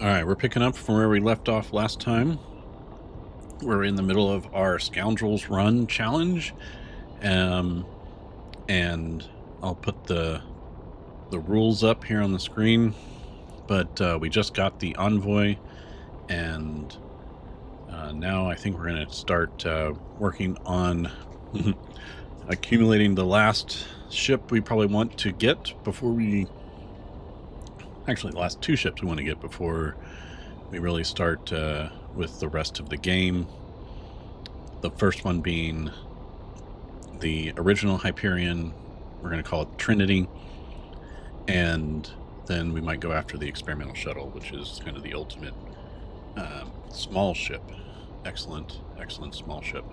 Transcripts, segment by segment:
All right, we're picking up from where we left off last time. We're in the middle of our Scoundrels Run challenge, and I'll put the rules up here on the screen. But we just got the Envoy, and now I think we're going to start working on accumulating the last ship we probably want to get before we... Actually, the last two ships we want to get before we really start with the rest of the game. The first one being the original Hyperion. We're going to call it Trinity. And then we might go after the experimental shuttle, which is kind of the ultimate small ship. Excellent small ship.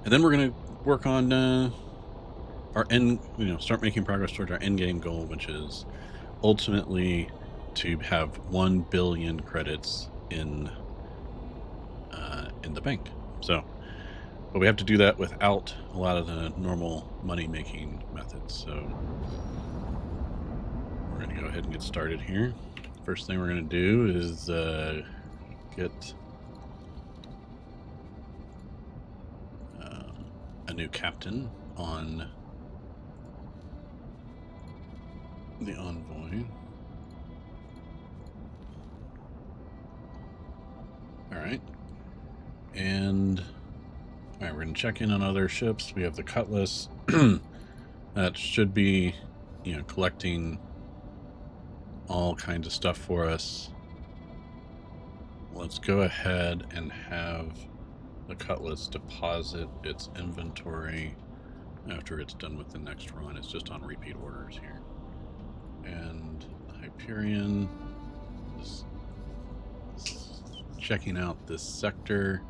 And then we're going to work on our end, start making progress towards our end game goal, which is ultimately to have 1 billion credits in the bank. So, but we have to do that without a lot of the normal money making methods. So we're going to go ahead and get started here. First thing we're going to do is get a new captain on the Envoy. All right. And all right, we're going to check in on other ships. We have the Cutlass. That should be, collecting all kinds of stuff for us. Let's go ahead and have the Cutlass deposit its inventory after it's done with the next run. It's just on repeat orders here. And Hyperion is checking out this sector.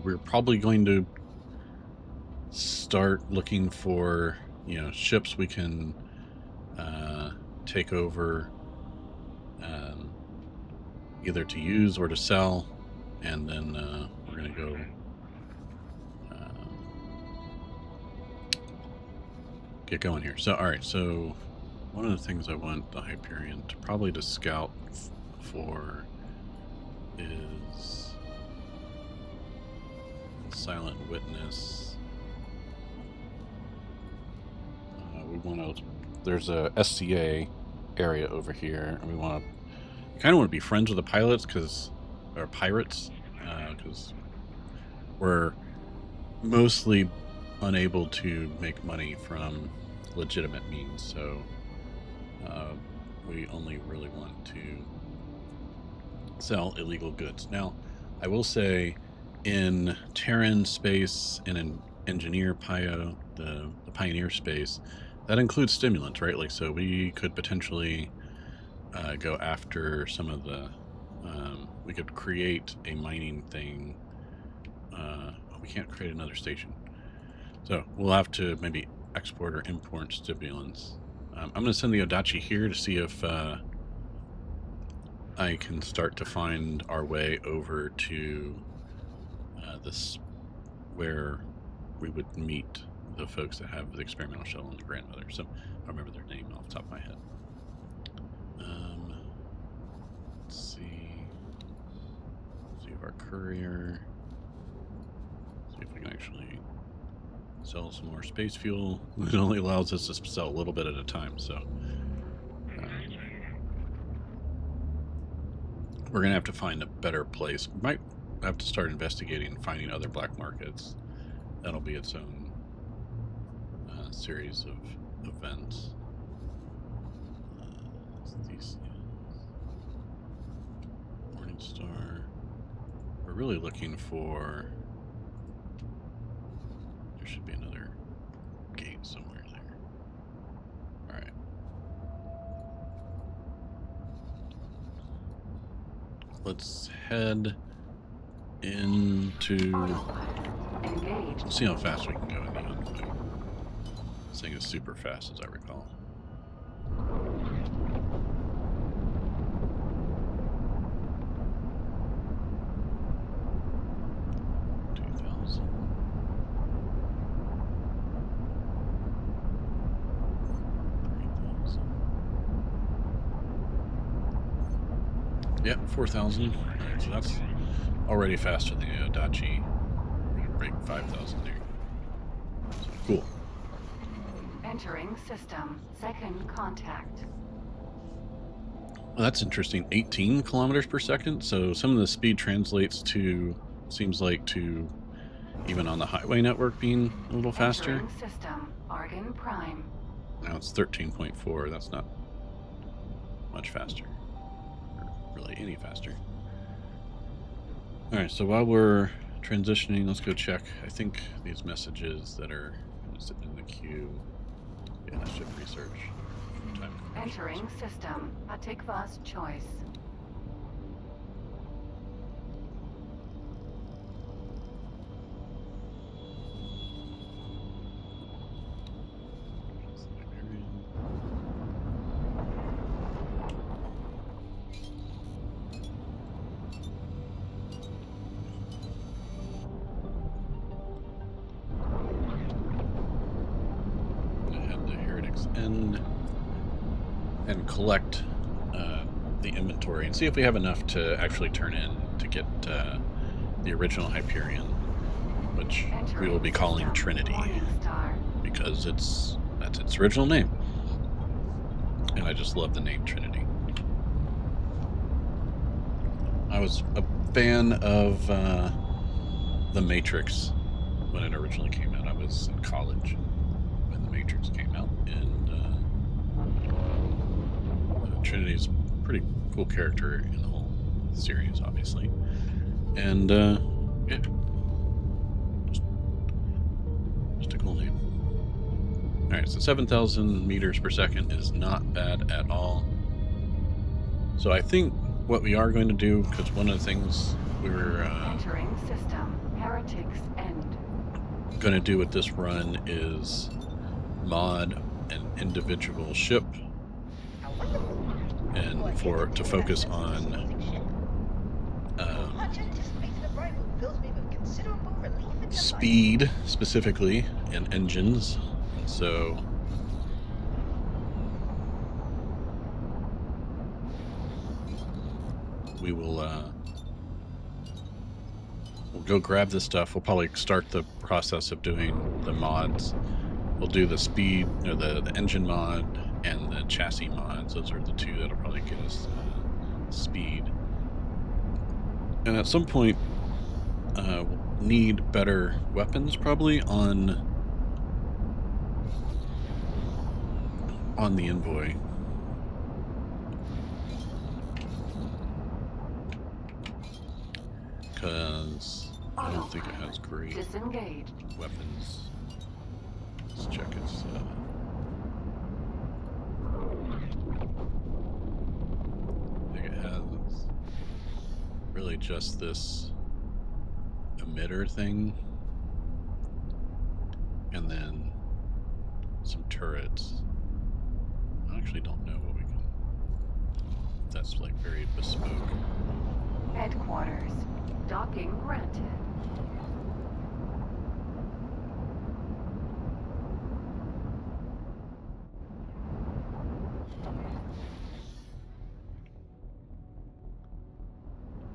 We're probably going to start looking for, ships we can take over, either to use or to sell, and then we're going to go get going here. So, all right, so one of the things I want the Hyperion to probably to scout for is Silent Witness. We want to... There's a SCA area over here, and we want to kind of want to be friends with the pilots, or pirates, because we're mostly unable to make money from legitimate means. So we only really want to sell illegal goods. Now, I will say, in Terran space and in Engineer Pio, the Pioneer space, that includes stimulants, right? Like, so we could potentially go after some of the... we could create a mining thing. We can't create another station. So we'll have to maybe export or import stimulants. I'm going to send the Odachi here to see if I can start to find our way over to this, where we would meet the folks that have the experimental shuttle and the grandmother. So I remember their name off the top of my head. Let's see if our courier, see if we can actually sell some more space fuel. It only allows us to sell a little bit at a time, so we're gonna have to find a better place. We might have to start investigating and finding other black markets. That'll be its own series of events. Morningstar. We're really looking for... There should be another gate somewhere there. All right. Let's head into... Let's see how fast we can go in the Envoy. This thing is super fast, as I recall. Yeah, 4,000. Alright, so that's already faster than the Adachi. We're gonna break 5,000 there. So, cool. Entering system. Second contact. Well, that's interesting. 18 kilometers per second. So some of the speed translates to, seems like, to even on the highway network being a little faster. Entering system. Argon Prime. Now it's 13.4. That's not much faster. Or really any faster. All right, so while we're transitioning, let's go check. I think these messages that are sitting in the queue. Yeah, that's ship research. Time Entering system. Atikva's choice. And collect the inventory and see if we have enough to actually turn in to get the original Hyperion, which we will be calling Trinity because that's its original name, and I just love the name Trinity. I was a fan of The Matrix when it originally came out. I was in college when The Matrix came out, and Trinity's a pretty cool character in the whole series, obviously. And yeah, just a cool name. All right, so 7,000 meters per second is not bad at all. So I think what we are going to do, because one of the things we were entering system. Heretics end. Going to do with this run is mod an individual ship, and to focus on speed specifically and engines. And so we will we'll go grab this stuff. We'll probably start the process of doing the mods. We'll do the speed, or the engine mod and the chassis mods. Those are the two that'll probably get us speed. And at some point, we'll need better weapons probably on the Envoy. Because I don't think it has great weapons. Let's check its I think it has really just this emitter thing, and then some turrets. I actually don't know what we can. That's like very bespoke. Headquarters. Docking granted.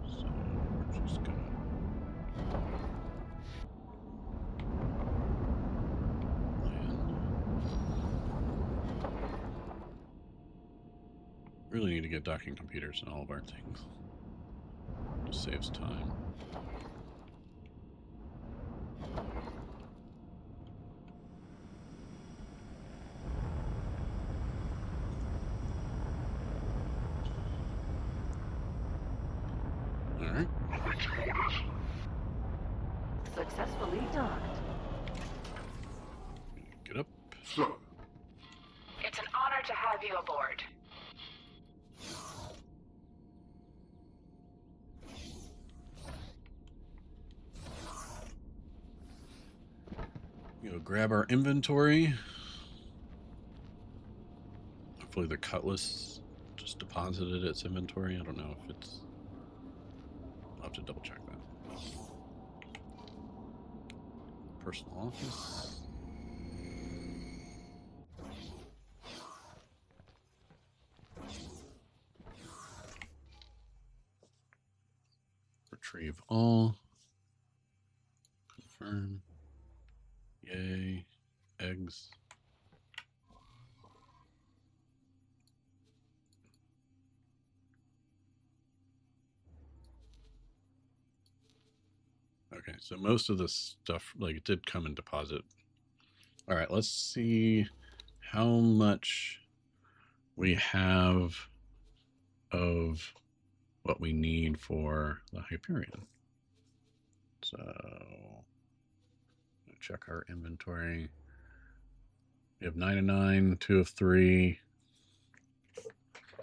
So we're just gonna land. Really need to get docking computers in all of our things. Just saves time. All right. Successfully docked. Get up. Sir. It's an honor to have you aboard. Go grab our inventory. Hopefully the Cutlass just deposited its inventory. I don't know if it's... I'll have to double check that. Personal office. all. Confirm. Yay. Eggs. Okay, so most of this stuff, like, it did come in deposit. All right, let's see how much we have of what we need for the Hyperion. So check our inventory. We have 9 of 9, 2 of 3.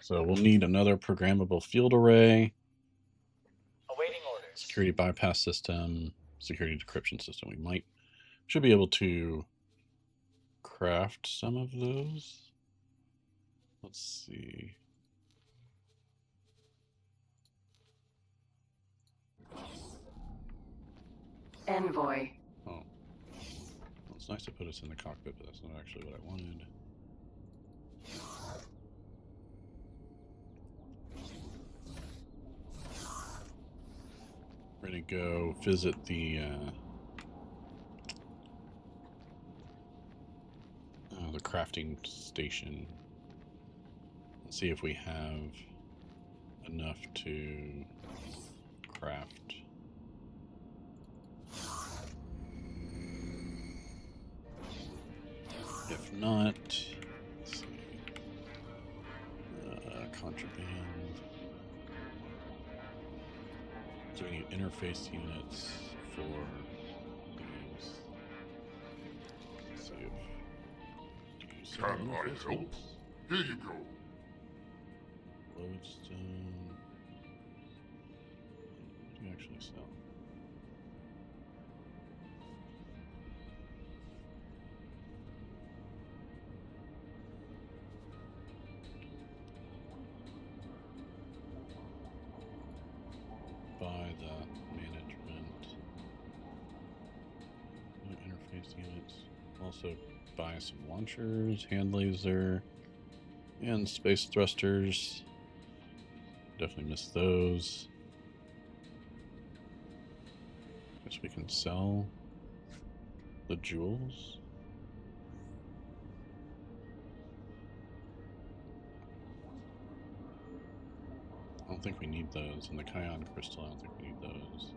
So we'll need another programmable field array. Awaiting orders. Security bypass system, security decryption system. We should be able to craft some of those. Let's see. Envoy. Oh. Well, it's nice to put us in the cockpit, but that's not actually what I wanted. We're going to go visit the crafting station and see if we have enough to craft. If not, let's see. Contraband. So we need interface units for these. Let's see if Can I help? Here you go. Lodestone. What do you actually sell? Buy the management. New interface units. Also buy some launchers, hand laser, and space thrusters. Definitely missed those. Guess we can sell the jewels. I don't think we need those. And the Kion crystal, I don't think we need those.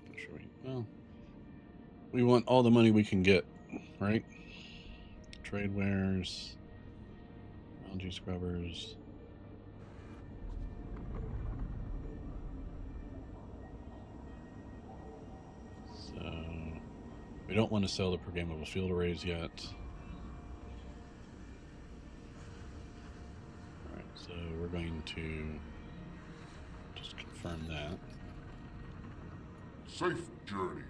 Not sure well, we want all the money we can get, right? Trade wares, algae scrubbers. We don't want to sell the programmable field arrays yet. Alright, so we're going to just confirm that. Safe journey.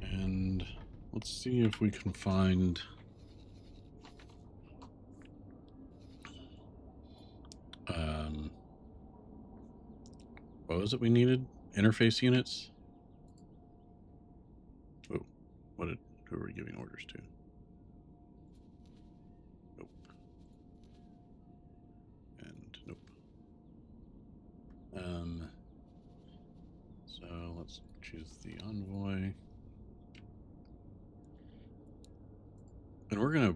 And let's see if we can find what was it we needed? Interface units? Oh, who are we giving orders to? Nope. And nope. So let's choose the Envoy. And we're gonna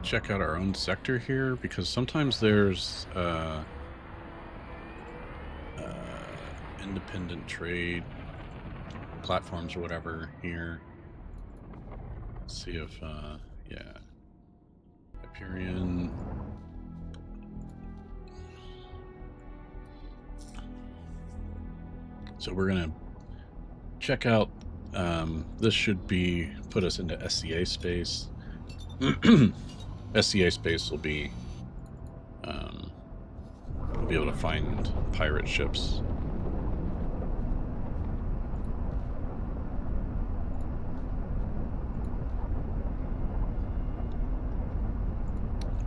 check out our own sector here because sometimes there's independent trade platforms or whatever here. Let's see if yeah, Hyperion. So we're gonna check out. This should put us into SCA space. SCA space will be we'll be able to find pirate ships.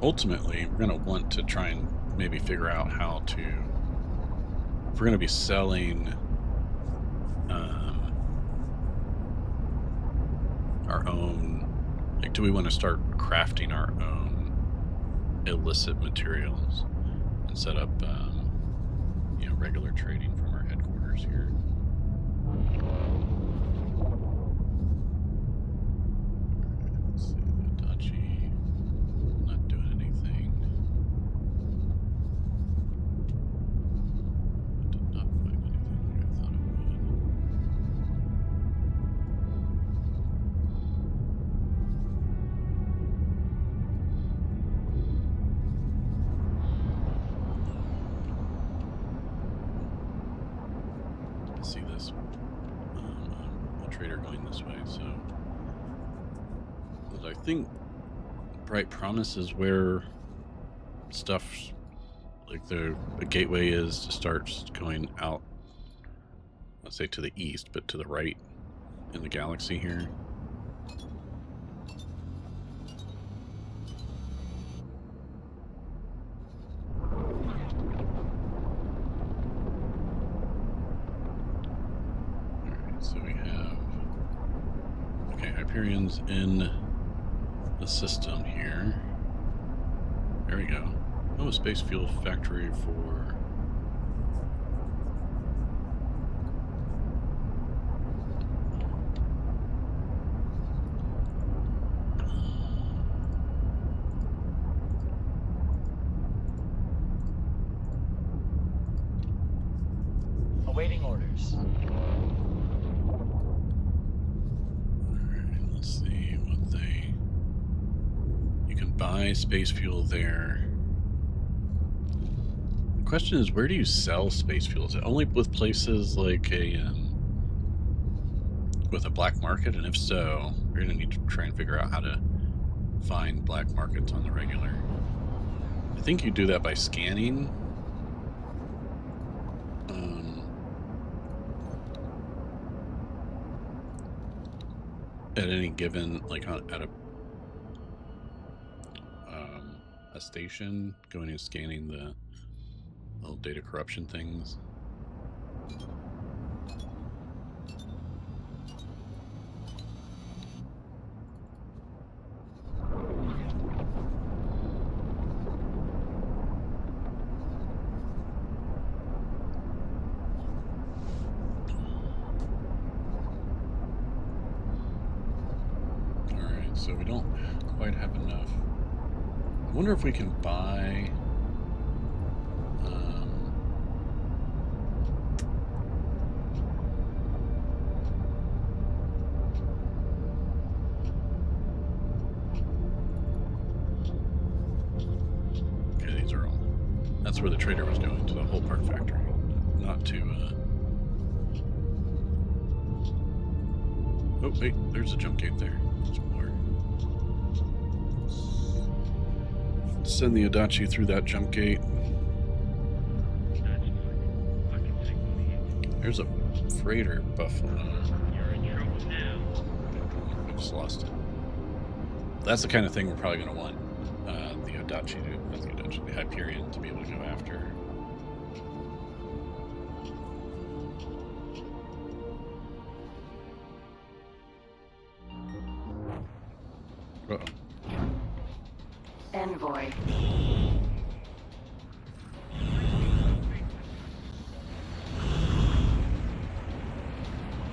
Ultimately, we're going to want to try and maybe figure out how to we're going to be selling our own, like, do we want to start crafting our own illicit materials and set up, you know, regular trading from our headquarters here? Let's see, Adachi, not doing anything. Did not find anything like I thought it would. See this a trader going this way, so but I think Bright Promise is where stuff like the gateway is to start going out, let's say to the east, but to the right in the galaxy here. So we have, okay, Hyperion's in the system here. There we go. Oh, a space fuel factory for... Awaiting orders. Alright, let's see what they... You can buy space fuel there. The question is, where do you sell space fuel? Is it only with places like a... with a black market? And if so, we're going to need to try and figure out how to find black markets on the regular. I think you do that by scanning. At any given, like at a station, going and scanning the little data corruption things. So we don't quite have enough. I wonder if we can buy... okay, these are all... That's where the trader was going, to the whole part factory. Not to... Oh, wait, there's a jump gate there. Send the Adachi through that jump gate. There's a freighter buffalo. You're in trouble now. I just lost it. That's the kind of thing we're probably going to want the Adachi to, not the Adachi, the Hyperion to be able to go after. Uh-oh. Envoy.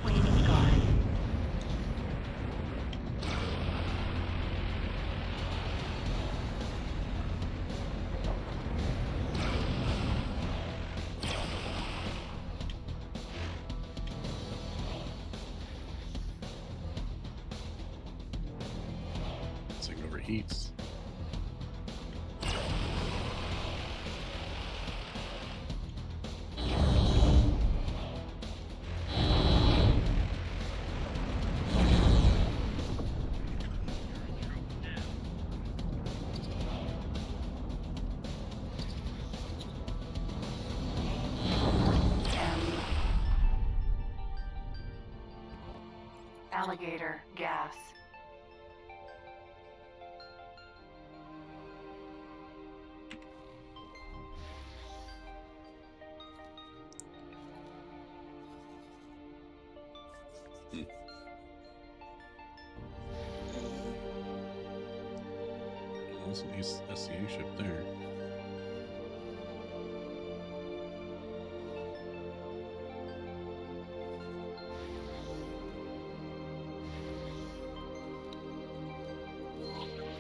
Waiting guard. This thing overheats. Alligator gas. That's an SCU ship there.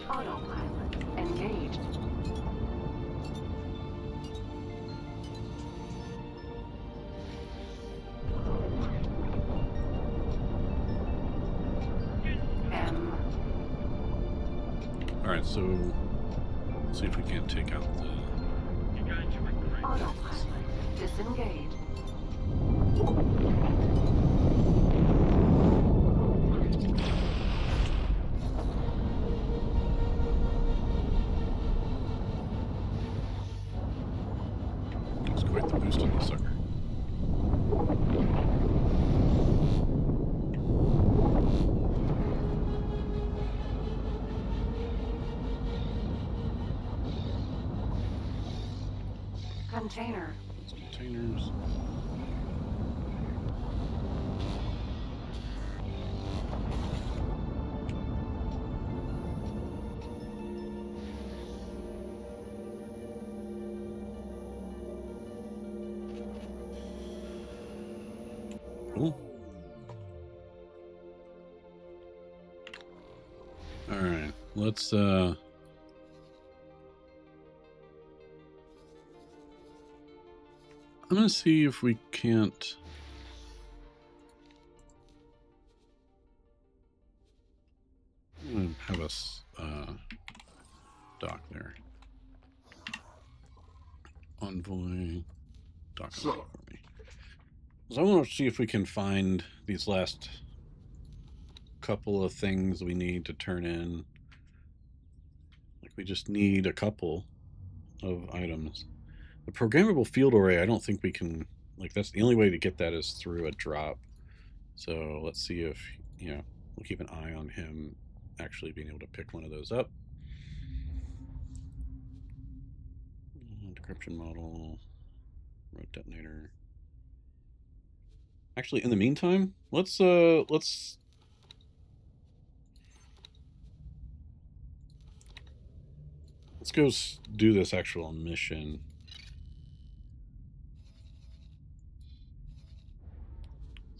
Autopilot engaged. M. All right, so let's see if we can't take out the. You're going to regret Autopilot disengaged. It's quite the boost on the sucker. Container. Those containers. Cool. All right, let's I'm gonna see if we can't. I'm gonna have us dock there. Envoy, dock Sir. for me. So I want to see if we can find these last couple of things we need to turn in. Like we just need a couple of items. The programmable field array, I don't think we can, like that's the only way to get that is through a drop. So let's see if, we'll keep an eye on him actually being able to pick one of those up. Decryption model, road detonator. Actually, in the meantime, let's go do this actual mission.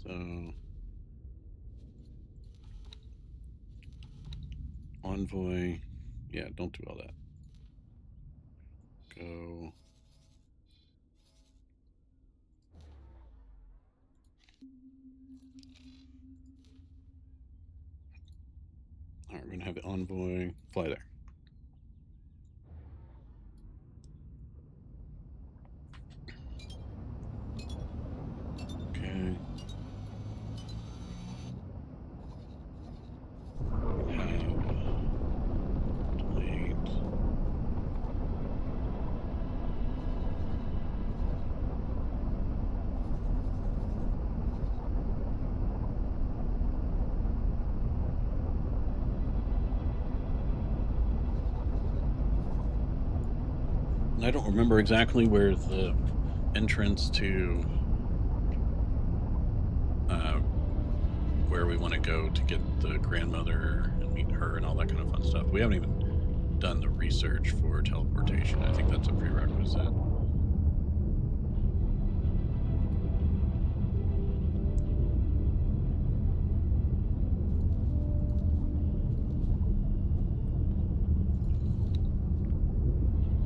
So Envoy, yeah, don't do all that. Go. All right, we're gonna have the Envoy fly there. Okay. Delete. And I don't remember exactly where the entrance to where we want to go to get the grandmother and meet her and all that kind of fun stuff. We haven't even done the research for teleportation. I think that's a prerequisite.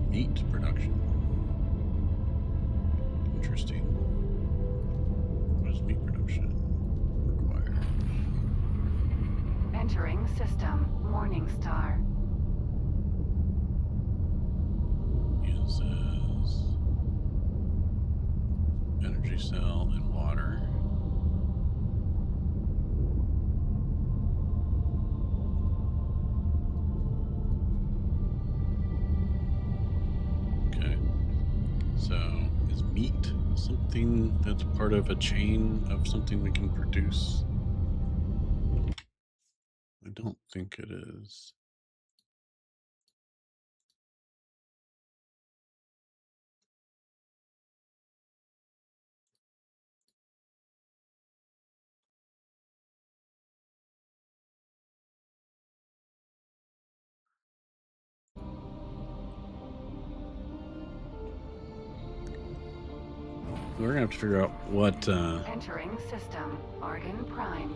Meat production. Interesting. What does meat production require? Entering system. Morningstar. Uses energy cell and water. Okay. So is meat something that's part of a chain of something we can produce? I don't think it is. we're gonna have to figure out Entering system. Argon Prime.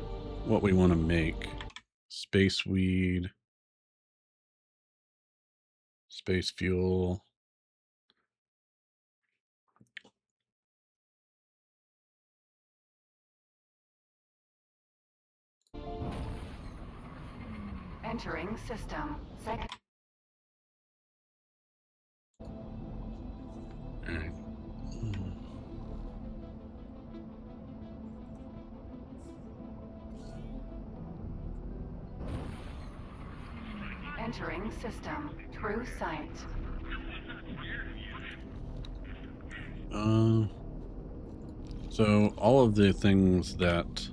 what we want to make. Space weed, space fuel. Entering system. Second. All right. Entering system. True sight. So all of the things that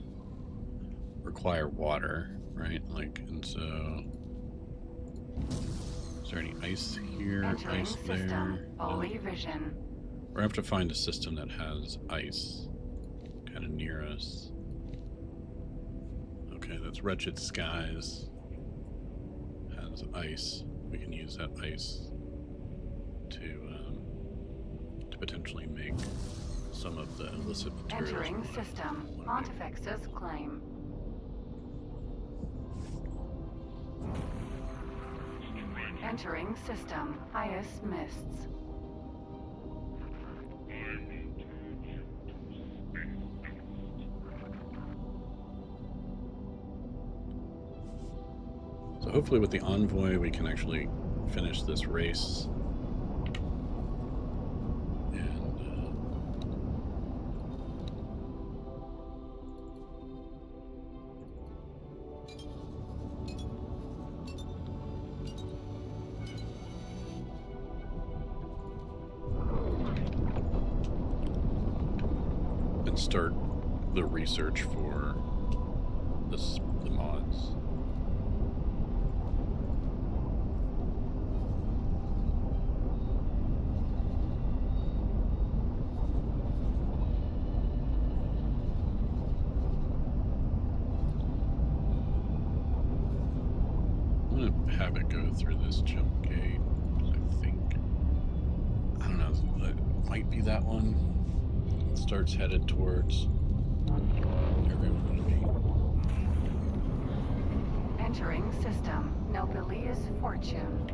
require water, right? Like, and so is there any ice here? Entering Ice system. there? Holy No. vision. We're gonna have to find a system that has ice kind of near us. Okay, that's Wretched Skies. Has ice. We can use that ice to potentially make some of the illicit materials. Entering system. Pontifex's claim. Entering system. Highest mists. So hopefully with the Envoy we can actually finish this race. And start the research for the mods. I'm gonna have it go through this jump gate. I think, I don't know, it might be that one. It starts headed towards where we want to be. Entering system. Nobilia's fortune.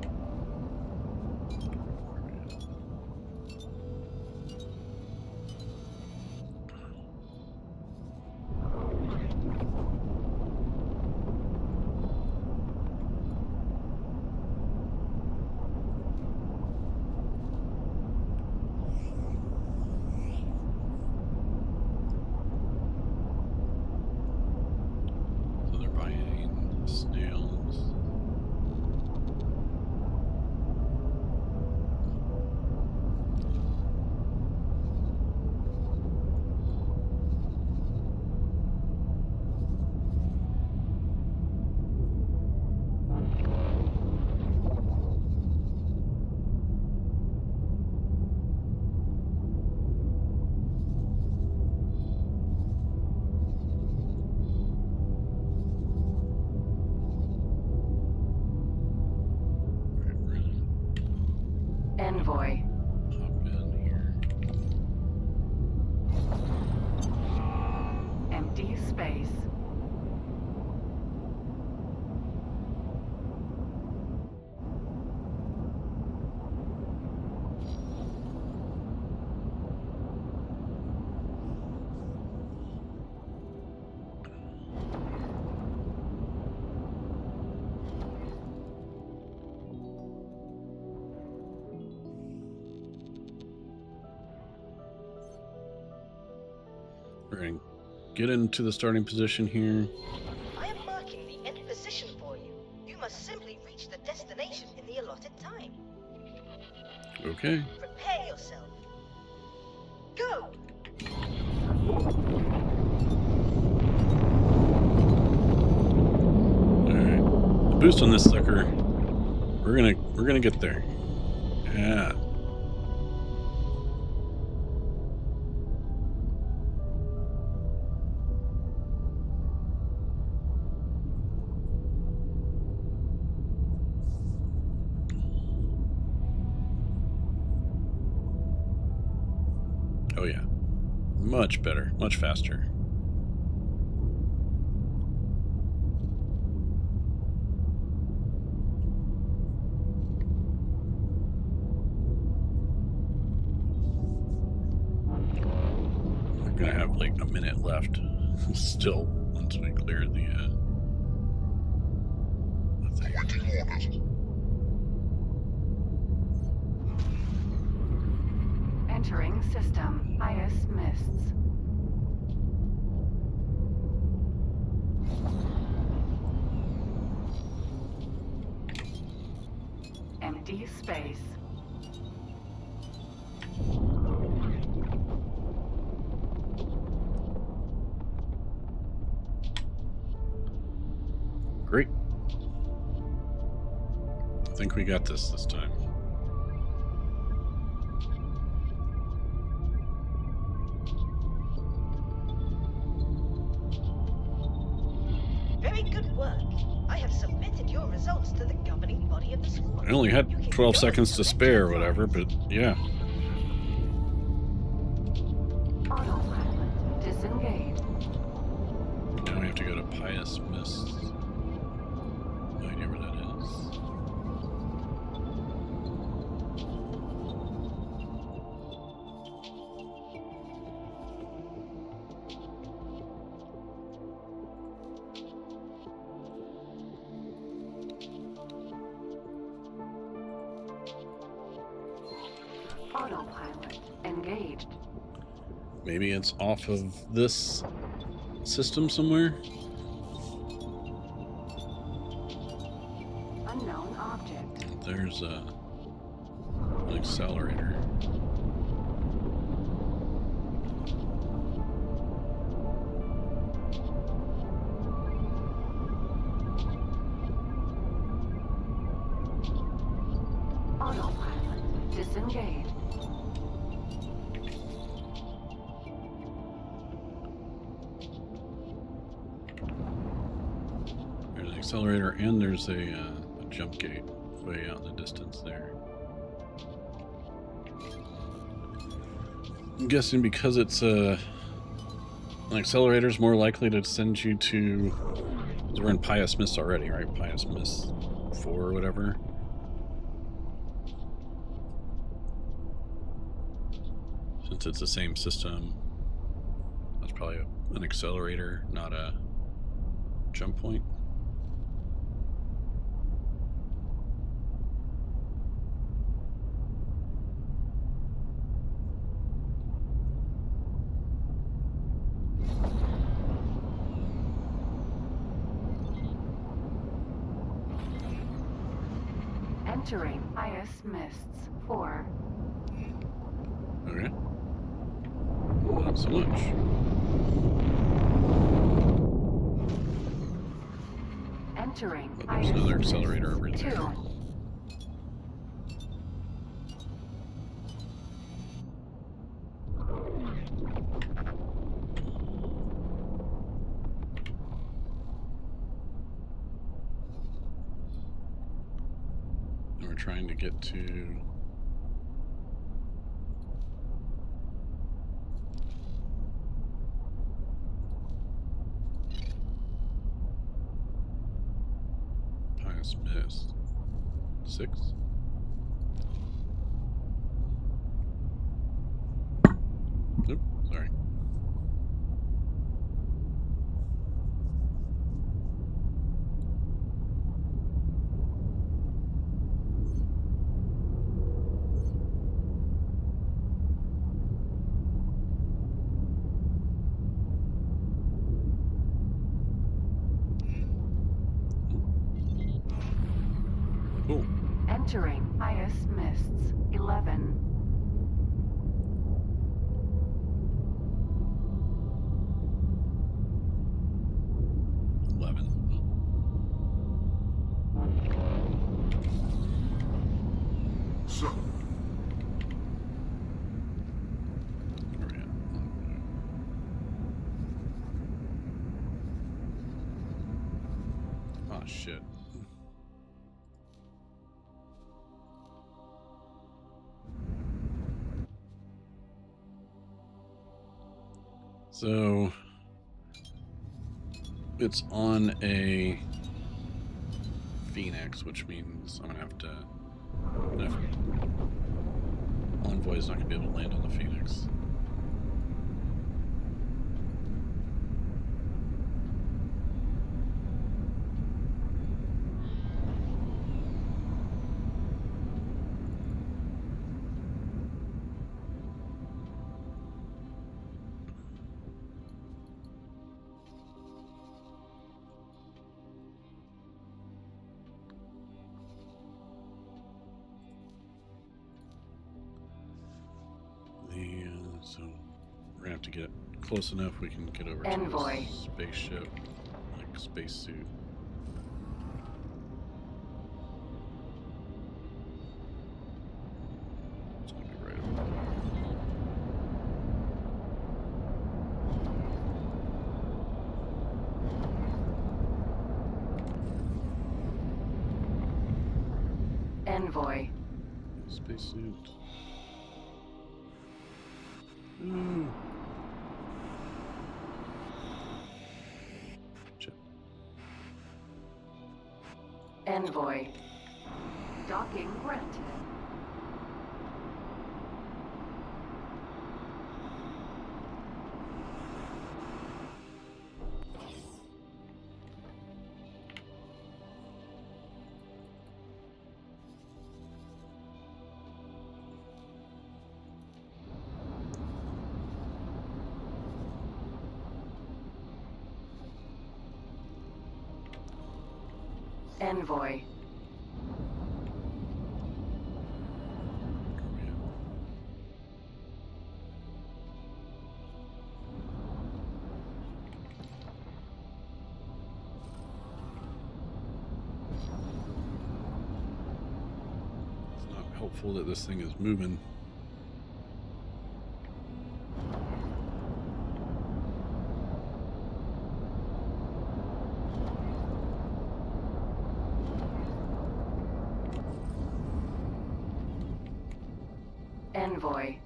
So they're buying snails. Alright, we're gonna Envoy. hop in here. Empty space. We're gonna get into the starting position here. I am marking the end position for you. You must simply reach the destination in the allotted time. Okay. Prepare yourself. Go! Alright. The boost on this sucker. We're gonna get there. Yeah. Oh yeah. Much better, much faster. We're gonna have like a minute left still once we clear the thing. Awaiting orders. Entering system. IS mists. Empty space. Great. I think we got this time. Very good work. I have submitted your results to the governing body of the school. I only had You can 12 go seconds to spare or select your whatever, but yeah. Autopilot disengaged. Now we have to go to Pious Mists. No idea where that is. Autopilot engaged. Maybe it's off of this system somewhere? Unknown object. There's an accelerator. Autopilot disengaged. There's an accelerator and there's a jump gate way out in the distance there. I'm guessing because it's an accelerator is more likely to send you to. We're in Pious Mists already, right? Pious Mists 4 or whatever. Since it's the same system, that's probably an accelerator, not a jump point. Entering IS mists 4. Okay. Not so much. Entering But there's IS another mists accelerator over 2. there. And we're trying to get to Pious Mist 6. Nope, sorry. Cool. Entering IS mists 11. So, Where we at? Oh shit. So it's on a Phoenix, which means I'm gonna have to. Envoy's not gonna be able to land on the Phoenix. So we're gonna have to get close enough we can get over Envoy. to the spaceship, like spacesuit. It's gonna be right over there. Envoy. Spacesuit. Ooh. Chip. Envoy. Docking granted. Envoy. It's not helpful that this thing is moving. Envoy.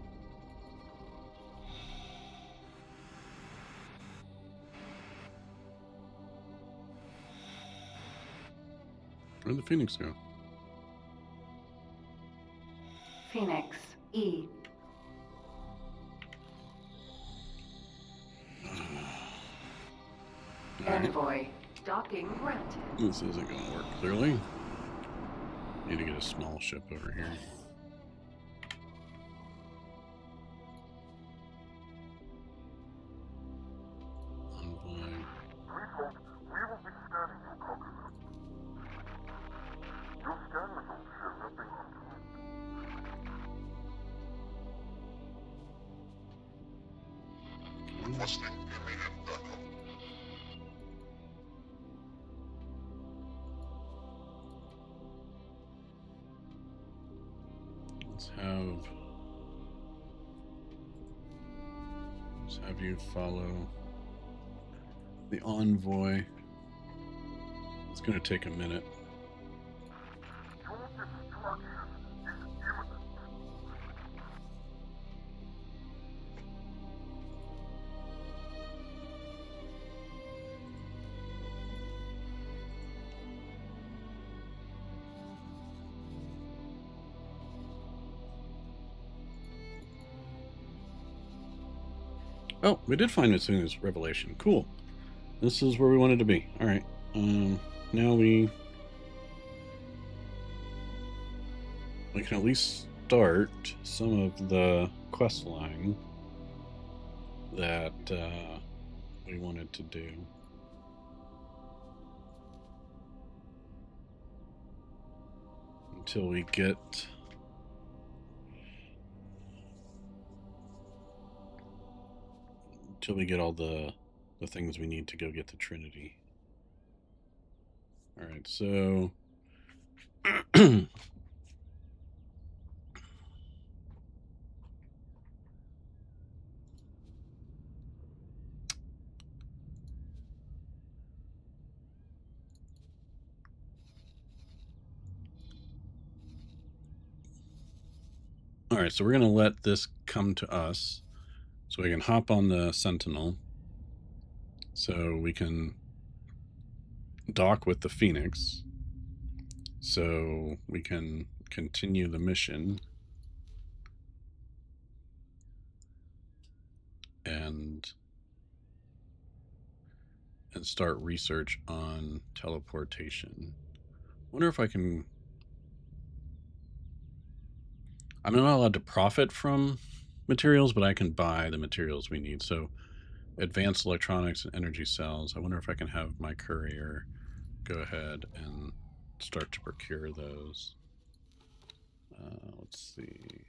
Where'd the Phoenix go? Phoenix. E. Alright. Envoy. Docking granted. This isn't going to work clearly. Need to get a small ship over here. Envoy. Default, we will be scanning your cockpit. Your scan results show nothing untoward. Requesting immediate backup. Let's have you follow the Envoy. It's going to take a minute. Your destruction is imminent. Oh, we did find Mitsuna's revelation. Cool. This is where we wanted to be. All right. Now we can at least start some of the quest line that we wanted to do. Until we get all the things we need to go get the Trinity. All right, so all right, so we're going to let this come to us. So we can hop on the Sentinel. So we can dock with the Phoenix. So we can continue the mission. And start research on teleportation. Wonder if I can... I'm not allowed to profit from materials, but I can buy the materials we need. So advanced electronics and energy cells. I wonder if I can have my courier go ahead and start to procure those. Let's see.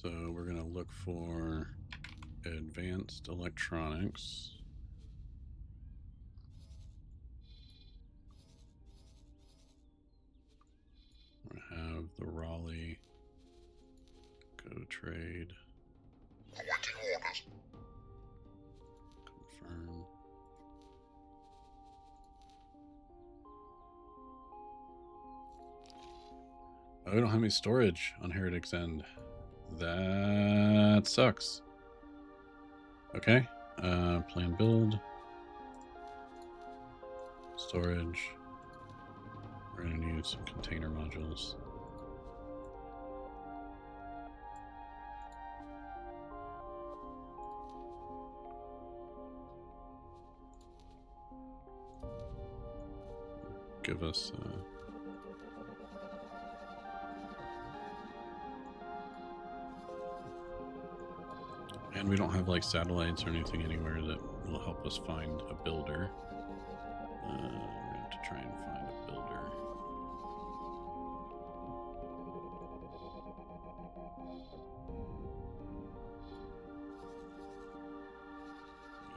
So we're going to look for advanced electronics. We're going to have the Raleigh go to trade. Awaiting orders. Confirm. Oh, we don't have any storage on Heretic's End. That sucks. Okay. Plan build. Storage. We're going to need some container modules. Give us... and we don't have like satellites or anything anywhere that will help us find a builder. We're going to have to try and find a builder.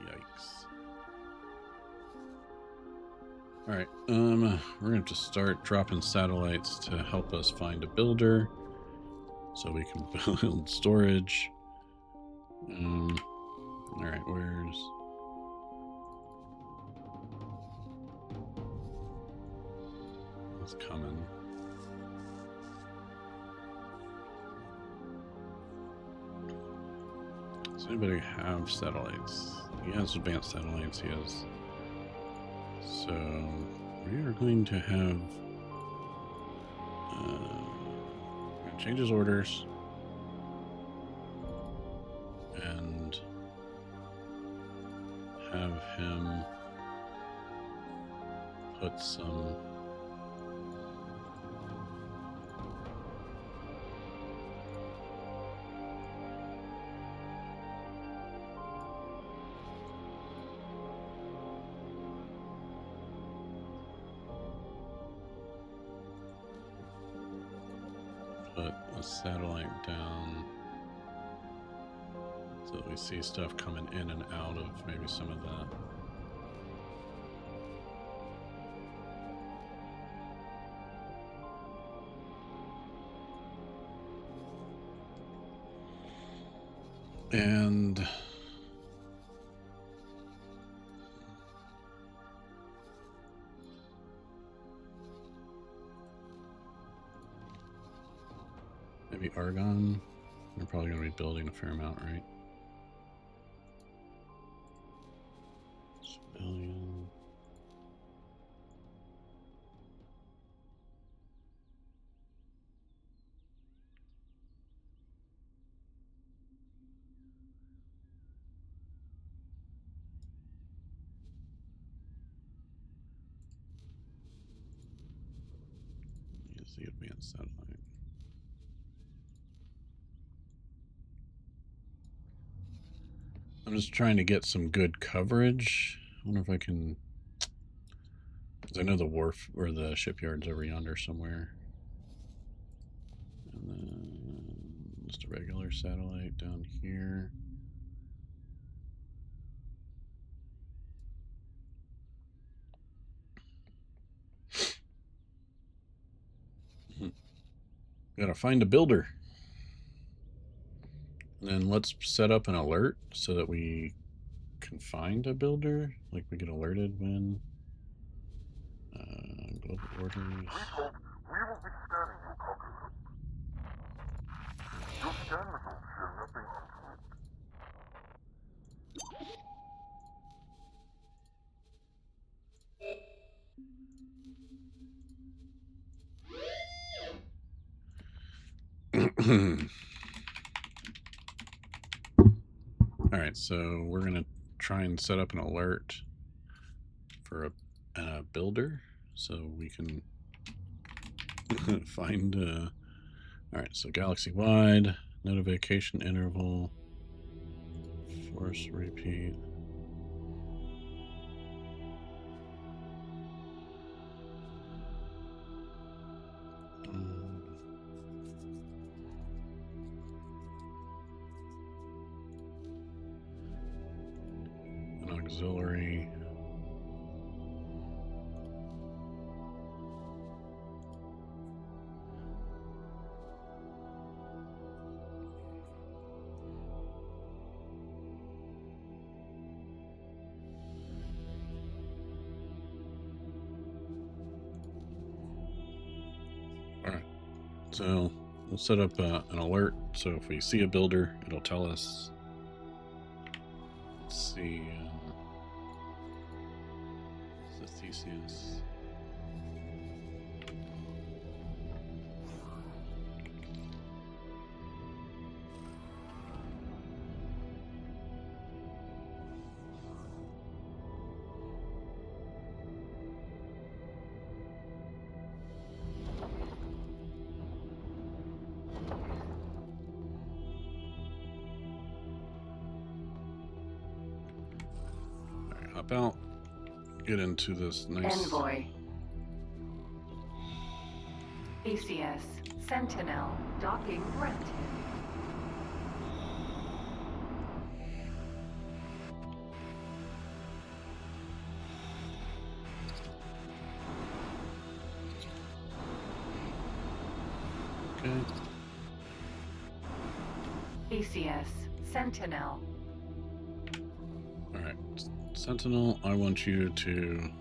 Yikes. Alright, we're going to start dropping satellites to help us find a builder so we can build storage. Alright, where's... It's coming. Does anybody have satellites? He has advanced satellites, he has. So, we are going to have... change his orders. And have him put some a satellite down so that we see stuff coming in and out of maybe some of that. And maybe Argon. They're probably going to be building a fair amount, right? Civilian. Use the advanced satellite. I'm just trying to get some good coverage. I wonder if I can... Because I know the wharf or the shipyard's over yonder somewhere. And then just a regular satellite down here. Gotta find a builder. And then let's set up an alert so that we can find a builder. Like we get alerted when global orders. Revolt, we will be scanning your copy. Your scan results show nothing untoward. All right, so we're gonna try and set up an alert for a builder so we can find. All right, so galaxy wide notification interval, force repeat. An auxiliary. All right, so we'll set up an alert. So if we see a builder, it'll tell us. Let's see. The Theseus. Hop out, get into this nice. Envoy. ACS. Sentinel. Docking granted. Okay. ACS. Sentinel. All right, Sentinel, I want you to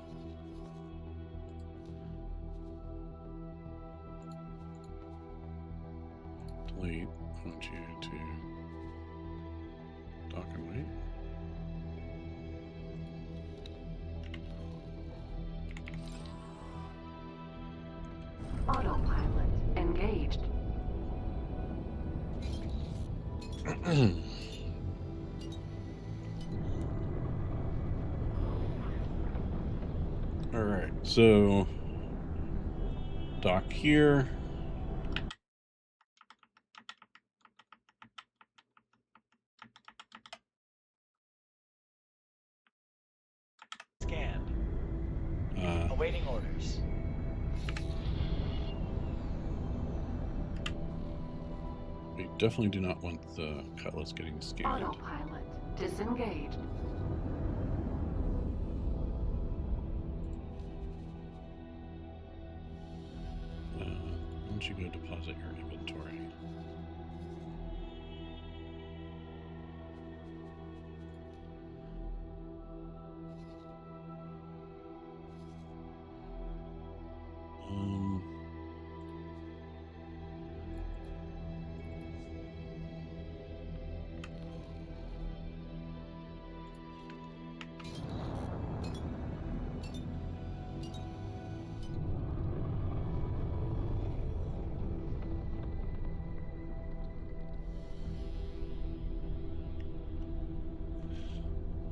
delete. I want you to dock and wait. Autopilot engaged. All right, so dock here. Scanned. Awaiting orders. We definitely do not want the Cutlass getting scanned. Autopilot disengaged. Why don't you go deposit your inventory?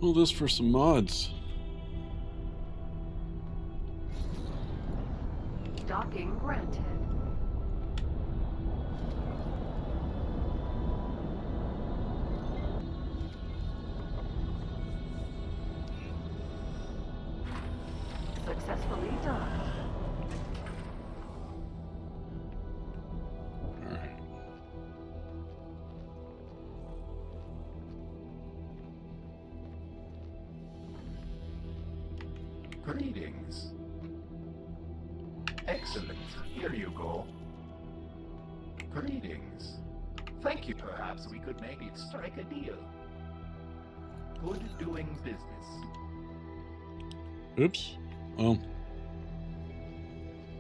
All this for some mods. Docking granted. Successfully done. All right. Greetings. Excellent. Here you go. Greetings. Thank you. Perhaps we could maybe strike a deal. Good doing business. Oops. Well,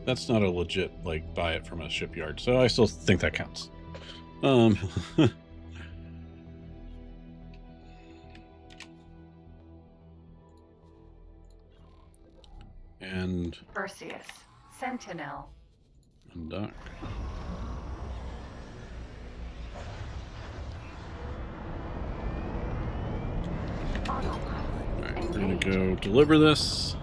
that's not a legit, like, buy it from a shipyard, so I still think that counts. And Perseus, Sentinel. undock. Autopilot. Alright, we're gonna Engaged. go deliver this.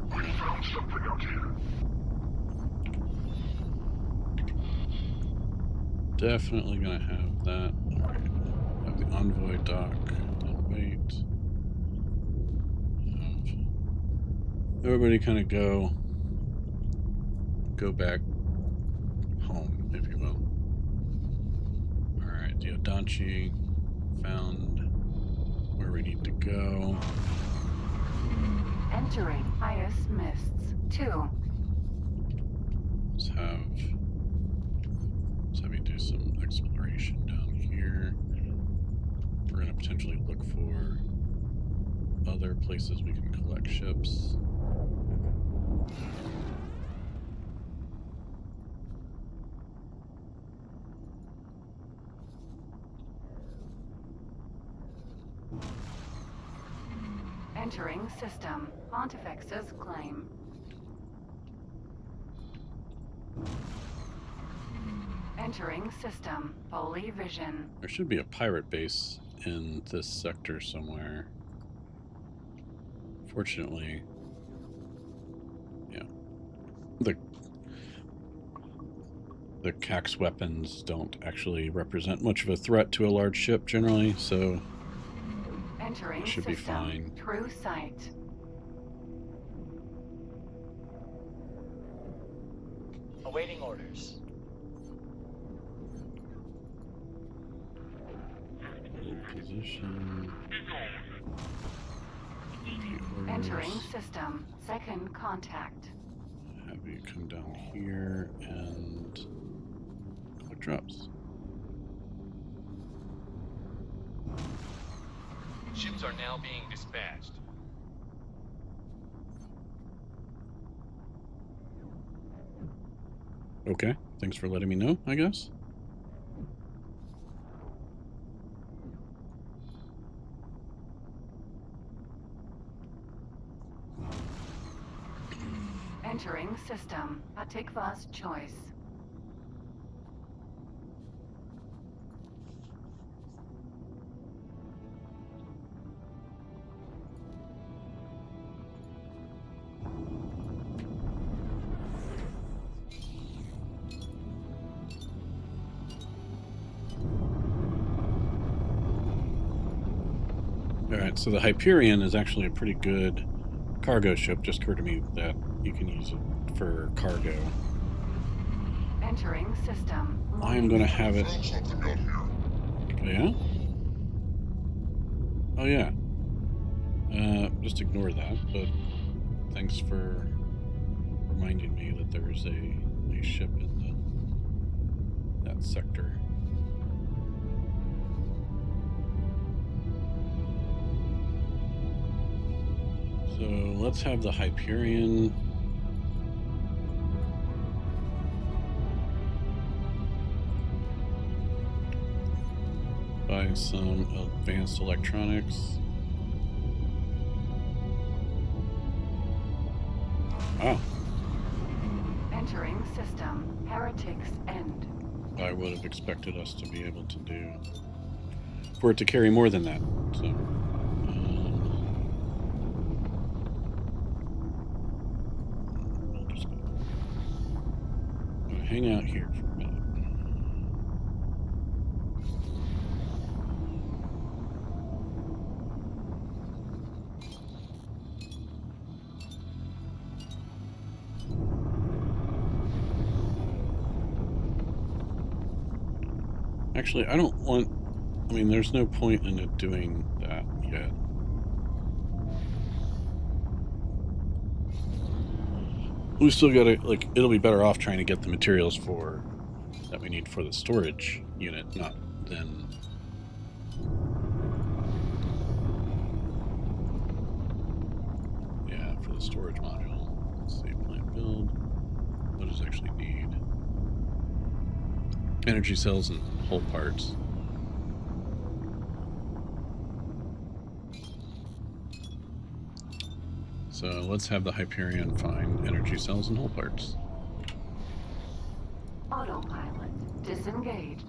We found something out here. Definitely gonna have that. Alright. Have the Envoy dock and wait. Everybody kind of go back home, if you will. Alright, the Odanchi found where we need to go. Entering highest mists. 2. Let's have you do some exploration down here. We're gonna potentially look for other places we can collect ships. Entering system. Pontifex's claim. Entering system. Holy vision. There should be a pirate base in this sector somewhere. Fortunately, yeah, the Cax weapons don't actually represent much of a threat to a large ship generally, so Entering should be system. fine. True sight. Awaiting orders. Position. Entering system. Second contact. Have you come down here and collect drops. Ships are now being dispatched. Okay, thanks for letting me know, I guess. Entering system. Atikva's choice. Alright, so the Hyperion is actually a pretty good cargo ship. Just occurred to me that you can use it for cargo. Entering system. I am going to have it... Found something out here. Oh, yeah? Oh, yeah. Just ignore that, but thanks for reminding me that there is a ship in that sector. So let's have the Hyperion. Buy some advanced electronics. Wow. Entering system. Heretics end. I would have expected us to be able to do... for it to carry more than that, so... I'll just go. I'm gonna hang out here for a minute. Actually, I don't want... I mean, there's no point in it doing that yet. We still gotta, like, it'll be better off trying to get the materials for that we need for the storage unit, not then. Yeah, for the storage module. Let's see, plant build. What does it actually need? Energy cells and whole parts. So let's have the Hyperion find energy cells and whole parts. Autopilot disengaged.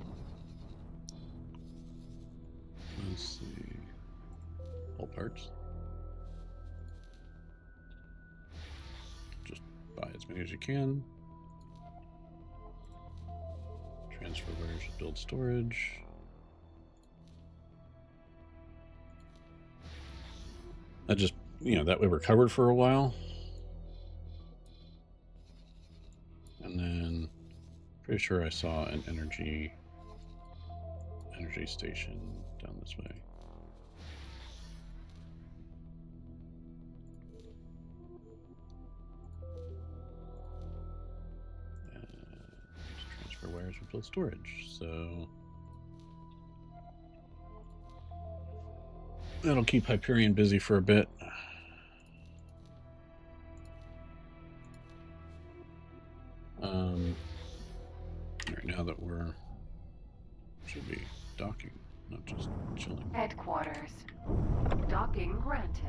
Let's see. Whole parts. Just buy as many as you can. Transfer wires to build storage. That just, you know, that way we're covered for a while. And then, pretty sure I saw an energy station down this way. Transfer wires for build storage. So that'll keep Hyperion busy for a bit. Right now that should be docking, not just chilling. Headquarters. Docking granted.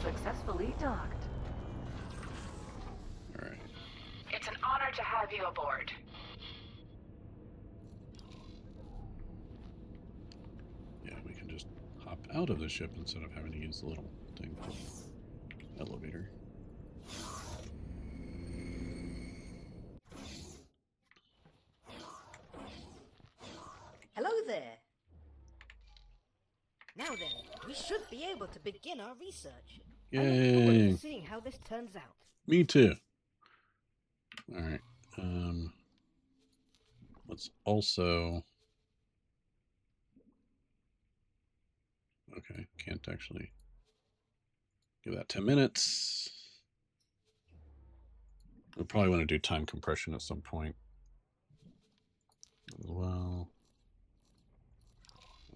Successfully docked. All right. It's an honor to have you aboard. Yeah, we can just hop out of the ship instead of having to use the little thing. Elevator. Hello there. Now then, we should be able to begin our research. I look forward Yay! to seeing how this turns out. Me too. All right. Let's also. Okay, can't actually give that 10 minutes. We'll probably want to do time compression at some point as well.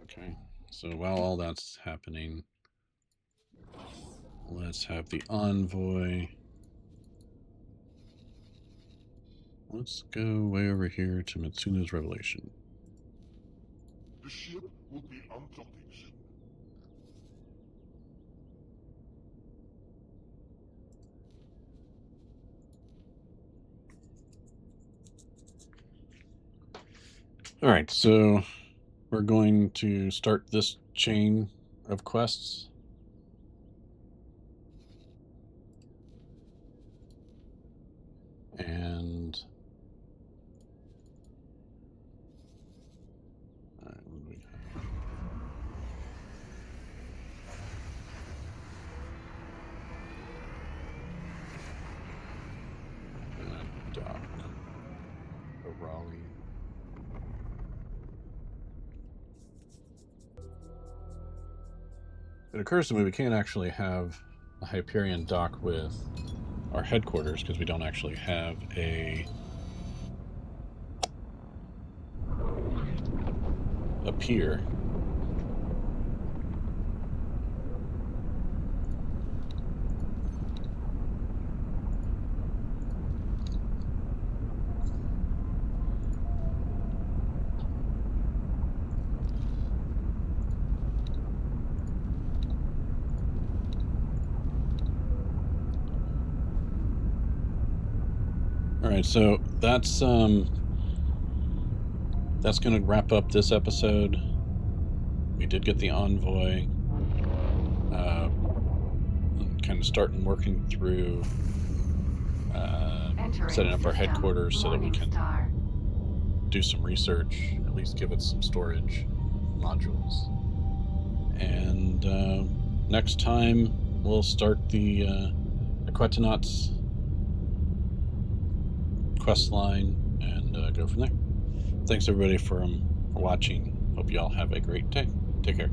Okay, so while all that's happening, let's have the Envoy. Let's go way over here to Mitsuna's Revelation. The ship will be undocking soon. All right, so we're going to start this chain of quests. And all right, what do we have? Dock. A Raleigh. It occurs to me we can't actually have a Hyperion dock with our headquarters because we don't actually have a pier. All right, so that's going to wrap up this episode. We did get the Envoy. Kind of starting working through setting up our headquarters so that we can do some research, at least give it some storage modules. And next time we'll start the Aquatinauts quest line and go from there. Thanks everybody for watching. Hope you all have a great day. Take care.